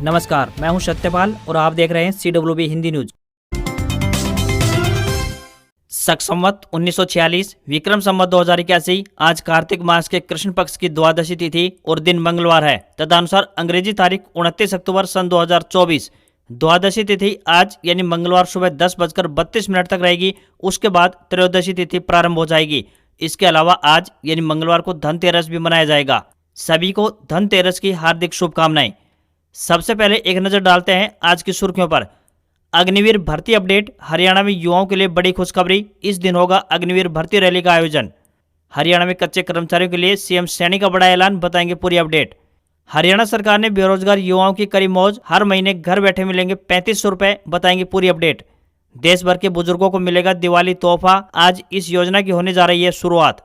नमस्कार, मैं हूं सत्यपाल और आप देख रहे हैं CWB हिंदी न्यूज। शक संवत 1946 विक्रम संवत 2081 आज कार्तिक मास के कृष्ण पक्ष की द्वादशी तिथि और दिन मंगलवार है। तदनुसार अंग्रेजी तारीख 29 अक्टूबर सन 2024। द्वादशी तिथि आज यानी मंगलवार सुबह 10:32 तक रहेगी। उसके बाद त्रयोदशी तिथि प्रारंभ हो जाएगी। इसके अलावा आज यानी मंगलवार को धनतेरस भी मनाया जाएगा। सभी को धनतेरस की हार्दिक शुभकामनाएं। सबसे पहले एक नजर डालते हैं आज की सुर्खियों पर। अग्निवीर भर्ती अपडेट। हरियाणा में युवाओं के लिए बड़ी खुशखबरी। इस दिन होगा अग्निवीर भर्ती रैली का आयोजन। हरियाणा में कच्चे कर्मचारियों के लिए सीएम श्रेणी का बड़ा ऐलान, बताएंगे पूरी अपडेट। हरियाणा सरकार ने बेरोजगार युवाओं की करी मौज, हर महीने घर बैठे मिलेंगे 3500 रुपए, बताएंगे पूरी अपडेट। देश भर के बुजुर्गों को मिलेगा दिवाली तोहफा, आज इस योजना की होने जा रही है शुरुआत।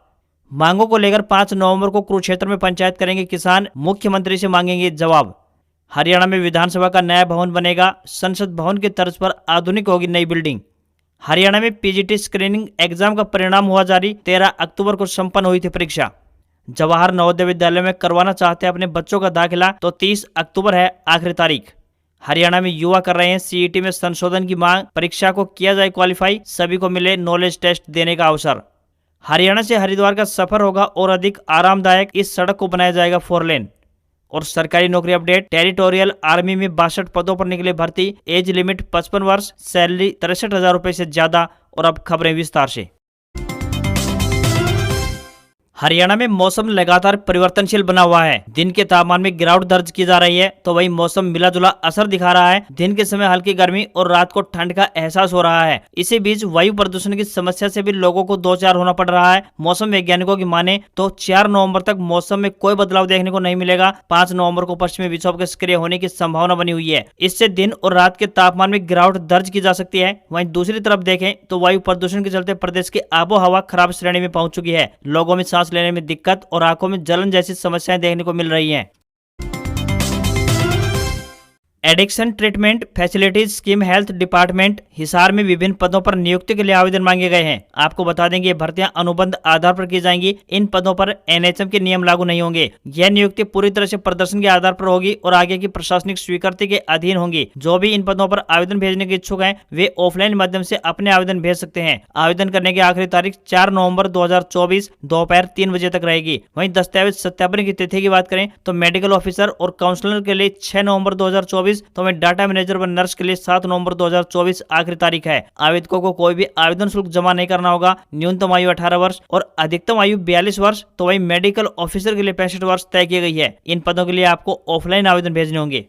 मांगों को लेकर 5 नवंबर को कुरुक्षेत्र में पंचायत करेंगे किसान, मुख्यमंत्री से मांगेंगे जवाब। हरियाणा में विधानसभा का नया भवन बनेगा, संसद भवन की तर्ज पर आधुनिक होगी नई बिल्डिंग। हरियाणा में पीजीटी स्क्रीनिंग एग्जाम का परिणाम हुआ जारी। 13 अक्टूबर को संपन्न हुई थी परीक्षा। जवाहर नवोदय विद्यालय में करवाना चाहते हैं अपने बच्चों का दाखिला तो 30 अक्टूबर है आखिरी तारीख। हरियाणा में युवा कर रहे हैं सीईटी में संशोधन की मांग, परीक्षा को किया जाए क्वालिफाई, सभी को मिले नॉलेज टेस्ट देने का अवसर। हरियाणा से हरिद्वार का सफर होगा और अधिक आरामदायक, इस सड़क को बनाया जाएगा 4 लेन। और सरकारी नौकरी अपडेट। टेरिटोरियल आर्मी में 62 पदों पर निकले भर्ती, एज लिमिट 55 वर्ष, सैलरी 63,000 रुपए से ज्यादा। और अब खबरें विस्तार से। हरियाणा में मौसम लगातार परिवर्तनशील बना हुआ है। दिन के तापमान में गिरावट दर्ज की जा रही है तो वहीं मौसम मिला जुला असर दिखा रहा है। दिन के समय हल्की गर्मी और रात को ठंड का एहसास हो रहा है। इसी बीच वायु प्रदूषण की समस्या से भी लोगों को दो चार होना पड़ रहा है। मौसम वैज्ञानिकों की माने तो 4 नवंबर तक मौसम में कोई बदलाव देखने को नहीं मिलेगा। 5 नवंबर को पश्चिमी विक्षोभ के सक्रिय होने की संभावना बनी हुई है। इससे दिन और रात के तापमान में गिरावट दर्ज की जा सकती है। वहीं दूसरी तरफ देखें तो वायु प्रदूषण के चलते प्रदेश की आबोहवा खराब श्रेणी में पहुंच चुकी है। लोगों में सांस लेने में दिक्कत और आंखों में जलन जैसी समस्याएं देखने को मिल रही हैं। Addiction treatment facilities scheme health department Hisar में विभिन्न पदों पर नियुक्ति के लिए आवेदन मांगे गए हैं। आपको बता देंगे ये भर्तियां अनुबंध आधार पर की जाएंगी। इन पदों पर एनएचएम के नियम लागू नहीं होंगे। यह नियुक्ति पूरी तरह से प्रदर्शन के आधार पर होगी और आगे की प्रशासनिक स्वीकृति के अधीन होंगी। जो भी इन पदों पर आवेदन भेजने के इच्छुक हैं वे ऑफलाइन माध्यम से अपने आवेदन भेज सकते हैं। आवेदन करने की आखिरी तारीख 4 नवंबर 2024 दोपहर 3 बजे तक रहेगी। वहीं दस्तावेज सत्यापन की तिथि की बात करें तो मेडिकल ऑफिसर और काउंसलर के लिए 6 नवंबर 2024, तो वहीं डाटा मैनेजर व नर्स के लिए 7 नवंबर 2024 आखिरी तारीख है। आवेदकों को कोई भी आवेदन शुल्क जमा नहीं करना होगा। न्यूनतम आयु 18 वर्ष और अधिकतम आयु 42 वर्ष, तो वहीं मेडिकल ऑफिसर के लिए 65 वर्ष तय की गई है। इन पदों के लिए आपको ऑफलाइन आवेदन भेजने होंगे।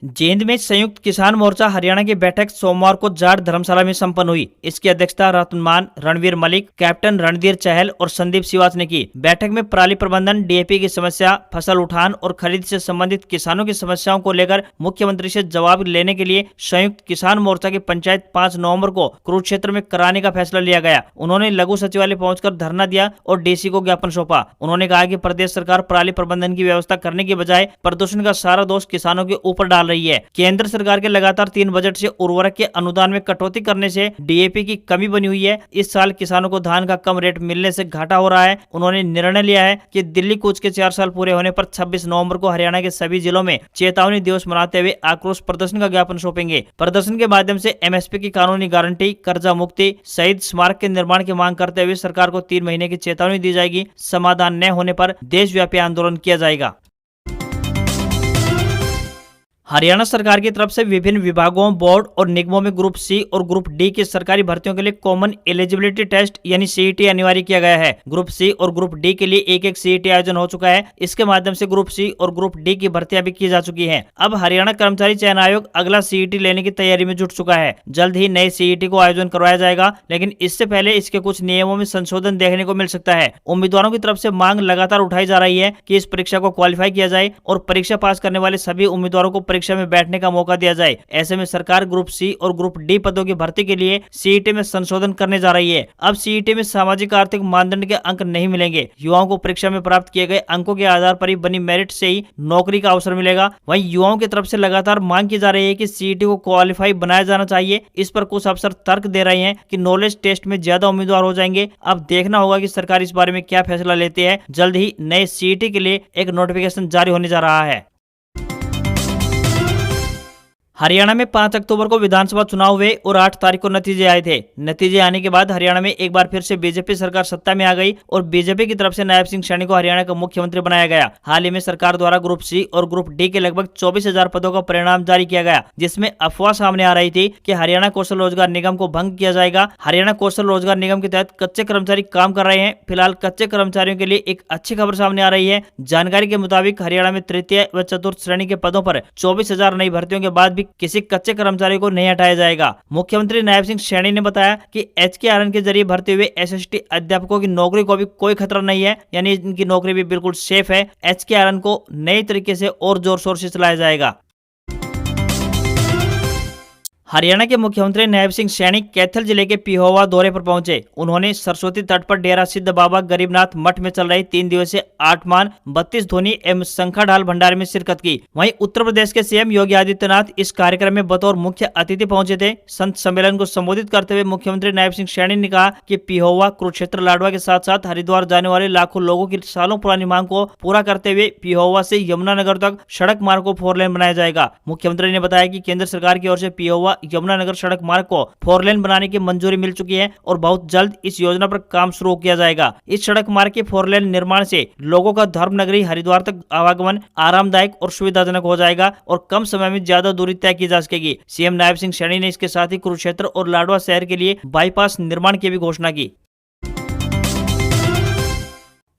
जींद में संयुक्त किसान मोर्चा हरियाणा की बैठक सोमवार को जाट धर्मशाला में संपन्न हुई। इसकी अध्यक्षता रत्नमान रणवीर मलिक, कैप्टन रणधीर चहल और संदीप सिवाच ने की। बैठक में पराली प्रबंधन, डीएपी की समस्या, फसल उठान और खरीद से संबंधित किसानों की समस्याओं को लेकर मुख्यमंत्री से जवाब लेने के लिए संयुक्त किसान मोर्चा की पंचायत 5 नवंबर को कुरुक्षेत्र में कराने का फैसला लिया गया। उन्होंने लघु सचिवालय पहुंचकर धरना दिया और डीसी को ज्ञापन सौंपा। उन्होंने कहा कि प्रदेश सरकार पराली प्रबंधन की व्यवस्था करने की बजाय प्रदूषण का सारा दोष किसानों के ऊपर डाल रही है। केंद्र सरकार के लगातार 3 बजट से उर्वरक के अनुदान में कटौती करने से डीएपी की कमी बनी हुई है। इस साल किसानों को धान का कम रेट मिलने से घाटा हो रहा है। उन्होंने निर्णय लिया है कि दिल्ली कूच के 4 साल पूरे होने पर 26 नवंबर को हरियाणा के सभी जिलों में चेतावनी दिवस मनाते हुए आक्रोश प्रदर्शन का ज्ञापन सौंपेंगे। प्रदर्शन के माध्यम से एमएसपी की कानूनी गारंटी, कर्जा मुक्ति, शहीद स्मारक के निर्माण की मांग करते हुए सरकार को 3 महीने की चेतावनी दी जाएगी। समाधान न होने पर देशव्यापी आंदोलन किया जाएगा। हरियाणा सरकार की तरफ से विभिन्न विभागों, बोर्ड और निगमों में ग्रुप सी और ग्रुप डी की सरकारी भर्तियों के लिए कॉमन एलिजिबिलिटी टेस्ट यानी सीईटी अनिवार्य किया गया है। ग्रुप सी और ग्रुप डी के लिए एक सीईटी आयोजन हो चुका है। इसके माध्यम से ग्रुप सी और ग्रुप डी की भर्तियां भी की जा चुकी हैं। अब हरियाणा कर्मचारी चयन आयोग अगला सीईटी लेने की तैयारी में जुट चुका है। जल्द ही नए सीईटी को आयोजन करवाया जाएगा, लेकिन इससे पहले इसके कुछ नियमों में संशोधन देखने को मिल सकता है। उम्मीदवारों की तरफ से मांग लगातार उठाई जा रही है कि इस परीक्षा को क्वालिफाई किया जाए और परीक्षा पास करने वाले सभी उम्मीदवारों को परीक्षा में बैठने का मौका दिया जाए। ऐसे में सरकार ग्रुप सी और ग्रुप डी पदों की भर्ती के लिए सीईटी में संशोधन करने जा रही है। अब सीईटी में सामाजिक आर्थिक मानदंड के अंक नहीं मिलेंगे। युवाओं को परीक्षा में प्राप्त किए गए अंकों के आधार पर ही बनी मेरिट से ही नौकरी का अवसर मिलेगा। वहीं युवाओं की तरफ से लगातार मांग की जा रही है कि सीईटी को क्वालिफाई बनाया जाना चाहिए। इस पर कुछ अफसर तर्क दे रहे हैं कि नॉलेज टेस्ट में ज्यादा उम्मीदवार हो जाएंगे। अब देखना होगा कि सरकार इस बारे में क्या फैसला लेती है। जल्द ही नए सीईटी के लिए एक नोटिफिकेशन जारी होने जा रहा है। हरियाणा में 5 अक्टूबर को विधानसभा चुनाव हुए और 8 तारीख को नतीजे आए थे। नतीजे आने के बाद हरियाणा में एक बार फिर से बीजेपी सरकार सत्ता में आ गई और बीजेपी की तरफ से नायब सिंह सैनी को हरियाणा का मुख्यमंत्री बनाया गया। हाल ही में सरकार द्वारा ग्रुप सी और ग्रुप डी के लगभग 24,000 पदों का परिणाम जारी किया गया, जिसमें अफवाह सामने आ रही थी कि हरियाणा कौशल रोजगार निगम को भंग किया जाएगा। हरियाणा कौशल रोजगार निगम के तहत कच्चे कर्मचारी काम कर रहे हैं। फिलहाल कच्चे कर्मचारियों के लिए एक अच्छी खबर सामने आ रही है। जानकारी के मुताबिक हरियाणा में तृतीय व चतुर्थ श्रेणी के पदों पर 24,000 नई भर्तियों के बाद भी किसी कच्चे कर्मचारी को नहीं हटाया जाएगा। मुख्यमंत्री नायब सिंह सैनी ने बताया कि HKRN के जरिए भर्ती हुए SST अध्यापकों की नौकरी को भी कोई खतरा नहीं है, यानी इनकी नौकरी भी बिल्कुल सेफ है। HKRN को नए तरीके से और जोर शोर से चलाया जाएगा। हरियाणा के मुख्यमंत्री नायब सिंह सैनी कैथल जिले के पिहोवा दौरे पर पहुंचे। उन्होंने सरस्वती तट पर डेरा सिद्ध बाबा गरीबनाथ मठ में चल रही 3 दिवसीय 8 मान 32 ध्वनि एवं शंखाढाल भंडारे में शिरकत की। वहीं उत्तर प्रदेश के CM योगी आदित्यनाथ इस कार्यक्रम में बतौर मुख्य अतिथि पहुंचे थे। संत सम्मेलन को संबोधित करते हुए मुख्यमंत्री नायब सिंह सैनी ने कहा कि पिहोवा, कुरुक्षेत्र, लाडवा के साथ साथ हरिद्वार जाने वाले लाखों लोगों की सालों पुरानी मांग को पूरा करते हुए पिहोवा से यमुनानगर तक सड़क मार्ग को 4 लेन बनाया जाएगा। मुख्यमंत्री ने बताया कि केंद्र सरकार की ओर से पिहोवा यमुनानगर सड़क मार्ग को 4 लेन बनाने की मंजूरी मिल चुकी है और बहुत जल्द इस योजना पर काम शुरू किया जाएगा। इस सड़क मार्ग के 4 लेन निर्माण से लोगों का धर्मनगरी हरिद्वार तक आवागमन आरामदायक और सुविधाजनक हो जाएगा और कम समय में ज्यादा दूरी तय की जा सकेगी। CM नायब सिंह सैनी ने इसके साथ ही कुरुक्षेत्र और लाडवा शहर के लिए बाईपास निर्माण की भी घोषणा की।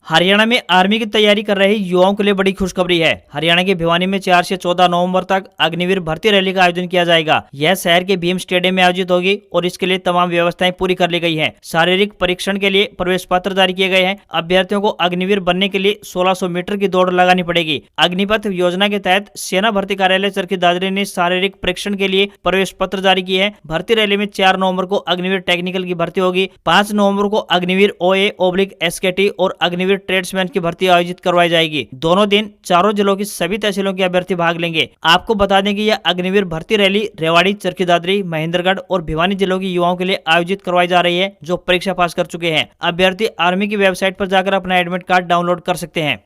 हरियाणा में आर्मी की तैयारी कर रहे युवाओं के लिए बड़ी खुशखबरी है। हरियाणा के भिवानी में 4 से 14 नवंबर तक अग्निवीर भर्ती रैली का आयोजन किया जाएगा। यह शहर के भीम स्टेडियम में आयोजित होगी और इसके लिए तमाम व्यवस्थाएं पूरी कर ली गई हैं। शारीरिक परीक्षण के लिए प्रवेश पत्र जारी किए गए हैं। अभ्यर्थियों को अग्निवीर बनने के लिए 1600 मीटर की दौड़ लगानी पड़ेगी। अग्निपथ योजना के तहत सेना भर्ती कार्यालय चरखी दादरी ने शारीरिक परीक्षण के लिए प्रवेश पत्र जारी किए हैं। भर्ती रैली में 4 नवंबर को अग्निवीर टेक्निकल की भर्ती होगी। 5 नवंबर को अग्निवीर OA/SKT और अग्निवीर ट्रेड्समैन की भर्ती आयोजित करवाई जाएगी। दोनों दिन चारों जिलों की सभी तहसीलों के अभ्यर्थी भाग लेंगे। आपको बता दें कि यह अग्निवीर भर्ती रैली रेवाड़ी, चरखी दादरी, महेंद्रगढ़ और भिवानी जिलों की युवाओं के लिए आयोजित करवाई जा रही है जो परीक्षा पास कर चुके हैं। अभ्यर्थी आर्मी की वेबसाइट पर जाकर अपना एडमिट कार्ड डाउनलोड कर सकते हैं।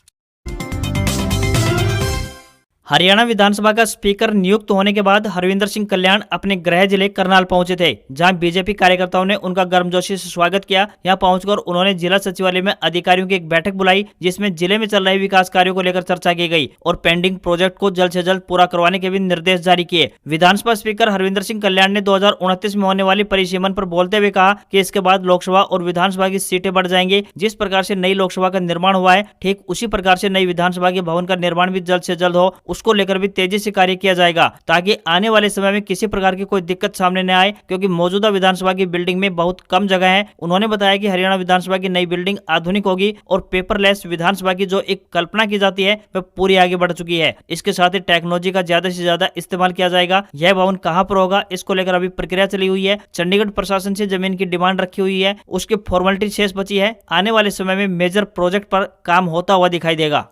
हरियाणा विधानसभा का स्पीकर नियुक्त होने के बाद हरविंदर सिंह कल्याण अपने गृह जिले करनाल पहुंचे थे, जहां बीजेपी कार्यकर्ताओं ने उनका गर्मजोशी से स्वागत किया। यहां पहुंचकर उन्होंने जिला सचिवालय में अधिकारियों की एक बैठक बुलाई, जिसमें जिले में चल रहे विकास कार्यों को लेकर चर्चा की गई और पेंडिंग प्रोजेक्ट को जल्द से जल्द पूरा करवाने के भी निर्देश जारी किए। विधानसभा स्पीकर हरविंदर सिंह कल्याण ने 2029 में होने वाली परिसीमन पर बोलते हुए कहा कि इसके बाद लोकसभा और विधानसभा की सीटें बढ़ जाएंगी। जिस प्रकार से नई लोकसभा का निर्माण हुआ है, ठीक उसी प्रकार से नई विधानसभा के भवन का निर्माण भी जल्द से जल्द हो, उसको लेकर भी तेजी से कार्य किया जाएगा ताकि आने वाले समय में किसी प्रकार की कोई दिक्कत सामने न आए, क्योंकि मौजूदा विधानसभा की बिल्डिंग में बहुत कम जगह है। उन्होंने बताया कि हरियाणा विधानसभा की नई बिल्डिंग आधुनिक होगी और पेपरलेस विधानसभा की जो एक कल्पना की जाती है वह पूरी आगे बढ़ चुकी है। इसके साथ ही टेक्नोलॉजी का ज्यादा से ज्यादा इस्तेमाल किया जाएगा। यह भवन कहां पर होगा, इसको लेकर अभी प्रक्रिया चली हुई है। चंडीगढ़ प्रशासन से जमीन की डिमांड रखी हुई है, उसकी फॉर्मेलिटी शेष बची है। आने वाले समय में मेजर प्रोजेक्ट पर काम होता हुआ दिखाई देगा।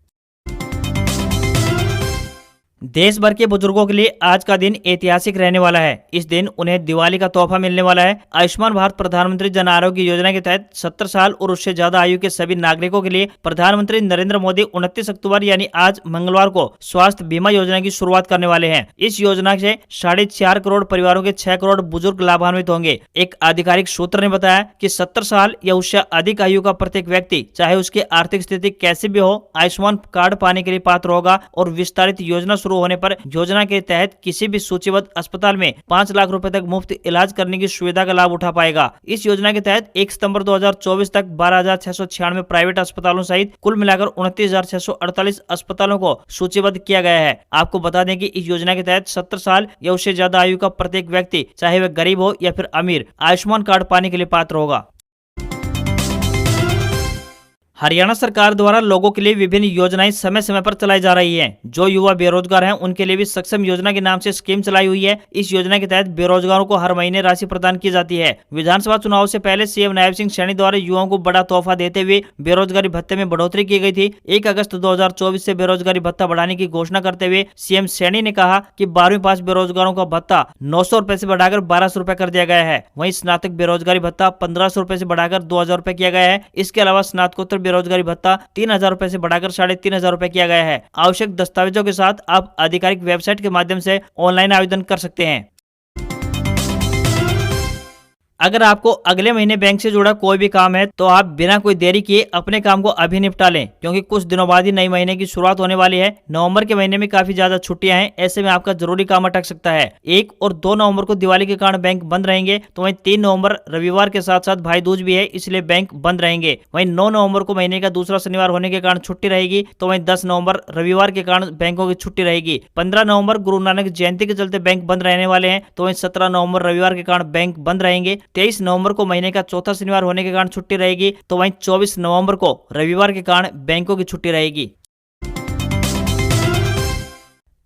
देश भर के बुजुर्गों के लिए आज का दिन ऐतिहासिक रहने वाला है। इस दिन उन्हें दिवाली का तोहफा मिलने वाला है। आयुष्मान भारत प्रधानमंत्री जन आरोग्य योजना के तहत 70 साल और उससे ज्यादा आयु के सभी नागरिकों के लिए प्रधानमंत्री नरेंद्र मोदी 29 अक्टूबर यानी आज मंगलवार को स्वास्थ्य बीमा योजना की शुरुआत करने वाले हैं। इस योजना से 4.5 करोड़ परिवारों के 6 करोड़ बुजुर्ग लाभान्वित होंगे। एक आधिकारिक सूत्र ने बताया कि 70 साल या उससे अधिक आयु का प्रत्येक व्यक्ति, चाहे उसकी आर्थिक स्थिति कैसी भी हो, आयुष्मान कार्ड पाने के लिए पात्र होगा और विस्तारित योजना शुरू होने पर योजना के तहत किसी भी सूचीबद्ध अस्पताल में 5 लाख रुपए तक मुफ्त इलाज करने की सुविधा का लाभ उठा पाएगा। इस योजना के तहत 1 सितंबर 2024 तक 12,696 प्राइवेट अस्पतालों सहित कुल मिलाकर 29,648 अस्पतालों को सूचीबद्ध किया गया है। आपको बता दें कि इस योजना के तहत 70 साल या उससे ज्यादा आयु का प्रत्येक व्यक्ति, चाहे वह गरीब हो या फिर अमीर, आयुष्मान कार्ड पाने के लिए पात्र होगा। हरियाणा सरकार द्वारा लोगों के लिए विभिन्न योजनाएं समय समय पर चलाई जा रही हैं। जो युवा बेरोजगार हैं उनके लिए भी सक्षम योजना के नाम से स्कीम चलाई हुई है। इस योजना के तहत बेरोजगारों को हर महीने राशि प्रदान की जाती है। विधानसभा चुनाव से पहले सीएम नायब सिंह सैनी द्वारा युवाओं को बड़ा तोहफा देते हुए बेरोजगारी भत्ते में बढ़ोतरी की गई थी। 1 अगस्त 2024 से बेरोजगारी भत्ता बढ़ाने की घोषणा करते हुए सीएम सैनी ने कहा कि 12वीं पास बेरोजगारों का भत्ता 900 रुपए से बढ़ाकर 1200 रुपए कर दिया गया है। वहीं स्नातक बेरोजगारी भत्ता 1500 रुपए से बढ़ाकर 2000 रुपए किया गया है। इसके अलावा स्नातकोत्तर बेरोजगारी भत्ता 3000 रुपए से बढ़ाकर 3500 रुपए किया गया है। आवश्यक दस्तावेजों के साथ आप आधिकारिक वेबसाइट के माध्यम से ऑनलाइन आवेदन कर सकते हैं। अगर आपको अगले महीने बैंक से जुड़ा कोई भी काम है तो आप बिना कोई देरी किए अपने काम को अभी निपटा लें, क्योंकि कुछ दिनों बाद ही नए महीने की शुरुआत होने वाली है। नवंबर के महीने में काफी ज्यादा छुट्टियां हैं, ऐसे में आपका जरूरी काम अटक सकता है। 1 और 2 नवंबर को दिवाली के कारण बैंक बंद रहेंगे, तो वहीं 3 नवंबर रविवार के साथ साथ भाई दूज भी है, इसलिए बैंक बंद रहेंगे। वहीं 9 नवंबर को महीने का दूसरा शनिवार होने के कारण छुट्टी रहेगी, तो वहीं 10 नवंबर रविवार के कारण बैंकों की छुट्टी रहेगी। 15 नवंबर गुरु नानक जयंती के चलते बैंक बंद रहने वाले हैं, तो वहीं 17 नवंबर रविवार के कारण बैंक बंद रहेंगे। 23 नवंबर को महीने का चौथा शनिवार होने के कारण छुट्टी रहेगी, तो वहीं 24 नवंबर को रविवार के कारण बैंकों की छुट्टी रहेगी।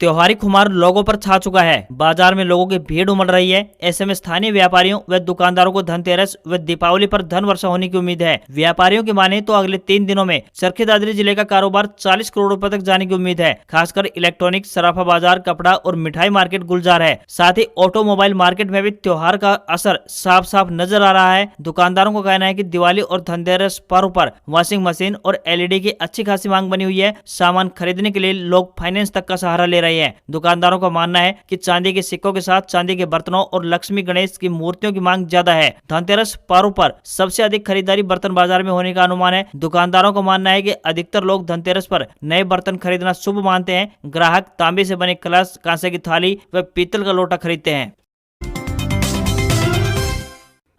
त्योहारी खुमार लोगों पर छा चुका है। बाजार में लोगों की भीड़ उमड़ रही है। ऐसे में स्थानीय व्यापारियों व दुकानदारों को धनतेरस व दीपावली पर धन वर्षा होने की उम्मीद है। व्यापारियों की माने तो अगले 3 दिनों में चरखी दादरी जिले का कारोबार 40 करोड़ रुपए तक जाने की उम्मीद है। खासकर इलेक्ट्रॉनिक, सराफा बाजार, कपड़ा और मिठाई मार्केट गुलजार है। साथ ही ऑटोमोबाइल मार्केट में भी त्योहार का असर साफ साफ नजर आ रहा है। दुकानदारों का कहना है कि दिवाली और धनतेरस पर्व पर वॉशिंग मशीन और LED की अच्छी खासी मांग बनी हुई है। सामान खरीदने के लिए लोग फाइनेंस तक का सहारा ले रहे हैं। दुकानदारों का मानना है कि चांदी के सिक्कों के साथ चांदी के बर्तनों और लक्ष्मी गणेश की मूर्तियों की मांग ज्यादा है। धनतेरस पर्व पर सबसे अधिक खरीदारी बर्तन बाजार में होने का अनुमान है। दुकानदारों का मानना है कि अधिकतर लोग धनतेरस पर नए बर्तन खरीदना शुभ मानते हैं। ग्राहक तांबे से बने कलश, कांसे की थाली व पीतल का लोटा खरीदते हैं।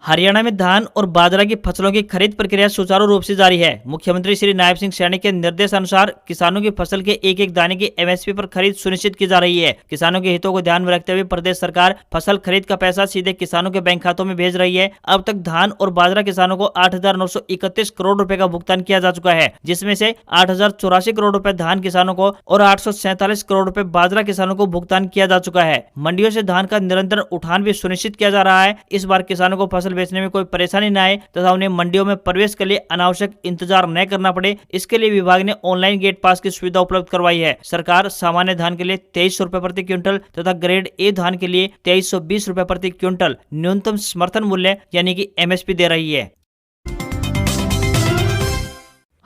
हरियाणा में धान और बाजरा की फसलों की खरीद प्रक्रिया सुचारू रूप से जारी है। मुख्यमंत्री श्री नायब सिंह सैनी के निर्देशानुसार किसानों की फसल के एक एक दाने की MSP पर खरीद सुनिश्चित की जा रही है। किसानों के हितों को ध्यान में रखते हुए प्रदेश सरकार फसल खरीद का पैसा सीधे किसानों के बैंक खातों में भेज रही है। अब तक धान और बाजरा किसानों को 8,931 करोड़ रुपए का भुगतान किया जा चुका है, जिसमें से 8,084 करोड़ रुपए धान किसानों को और 847 करोड़ रुपए बाजरा किसानों को भुगतान किया जा चुका है। मंडियों से धान का निरंतर उठान भी सुनिश्चित किया जा रहा है। इस बार किसानों को फसल बेचने में कोई परेशानी न आए तथा उन्हें मंडियों में प्रवेश के लिए अनावश्यक इंतजार न करना पड़े, इसके लिए विभाग ने ऑनलाइन गेट पास की सुविधा उपलब्ध करवाई है। सरकार सामान्य धान के लिए 2300 रुपए प्रति क्विंटल तथा ग्रेड A धान के लिए 2320 रुपए प्रति क्विंटल न्यूनतम समर्थन मूल्य यानी कि MSP दे रही है।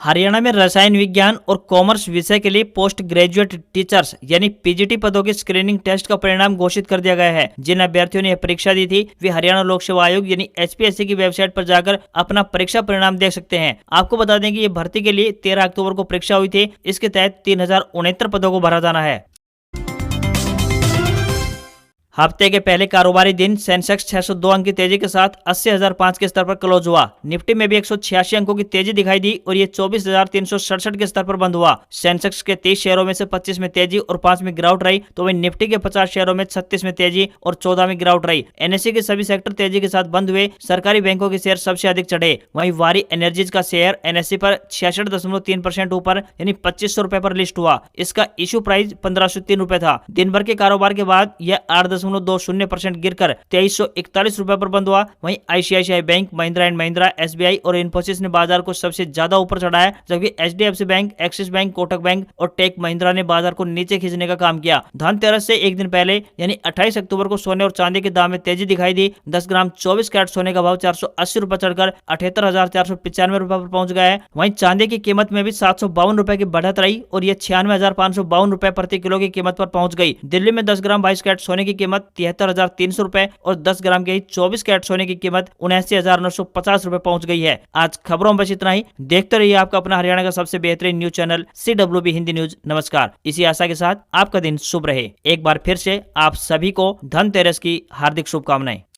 हरियाणा में रसायन विज्ञान और कॉमर्स विषय के लिए पोस्ट ग्रेजुएट टीचर्स यानी PGT पदों के स्क्रीनिंग टेस्ट का परिणाम घोषित कर दिया गया है। जिन अभ्यर्थियों ने यह परीक्षा दी थी वे हरियाणा लोक सेवा आयोग यानी HPSC की वेबसाइट पर जाकर अपना परीक्षा परिणाम देख सकते हैं। आपको बता दें कि ये भर्ती के लिए 13 अक्टूबर को परीक्षा हुई थी। इसके तहत 3069 पदों को भरा जाना है। हफ्ते के पहले कारोबारी दिन सेंसेक्स 602 अंक की तेजी के साथ 80,005 के स्तर पर क्लोज हुआ। निफ्टी में भी 186 अंकों की तेजी दिखाई दी और ये 24,367 के स्तर पर बंद हुआ। सेंसेक्स के 30 शेयरों में से 25 में तेजी और 5 में गिरावट रही, तो वहीं निफ्टी के 50 शेयरों में 36 में तेजी और 14 में गिरावट रही। NSE के सभी सेक्टर तेजी के साथ बंद हुए। सरकारी बैंकों के शेयर सबसे अधिक चढ़े। वहीं वारी एनर्जीज का शेयर NSE पर 66.3% ऊपर यानी 2500 रुपए पर लिस्ट हुआ। इसका इश्यू प्राइस 1503 रुपए था। दिन भर के कारोबार के बाद यह 8.20% गिरकर 2341 रुपए पर बंद हुआ। वहीं ICICI bank, Mahindra and Mahindra, SBI और इन्फोसिस ने बाजार को सबसे ज्यादा ऊपर चढ़ाया, जबकि HDFC bank, axis bank, Kotak bank और टेक महिंद्रा ने बाजार को नीचे खींचने का काम किया। धनतेरस से एक दिन पहले यानी 28 अक्टूबर को सोने और चांदी के दाम में तेजी दिखाई दी। 10 ग्राम 24 कैरेट सोने का भाव 480 रुपए चढ़कर 78,495 रुपए पर पहुंच गया है। वहीं चांदी की कीमत में भी 752 रुपए की बढ़त रही और ये 96,552 रुपए प्रति किलो की कीमत पर पहुंच गई। दिल्ली में 10 ग्राम 22 कैरेट सोने की कीमत 73,300 रुपए और 10 ग्राम के 24 कैरेट सोने की कीमत 79,950 रुपए पहुंच गई है। आज खबरों में बस इतना ही। देखते रहिए आपका अपना हरियाणा का सबसे बेहतरीन news channel CWB Hindi news. नमस्कार। इसी आशा के साथ आपका दिन शुभ रहे। एक बार फिर से आप सभी को धनतेरस की हार्दिक शुभकामनाएं।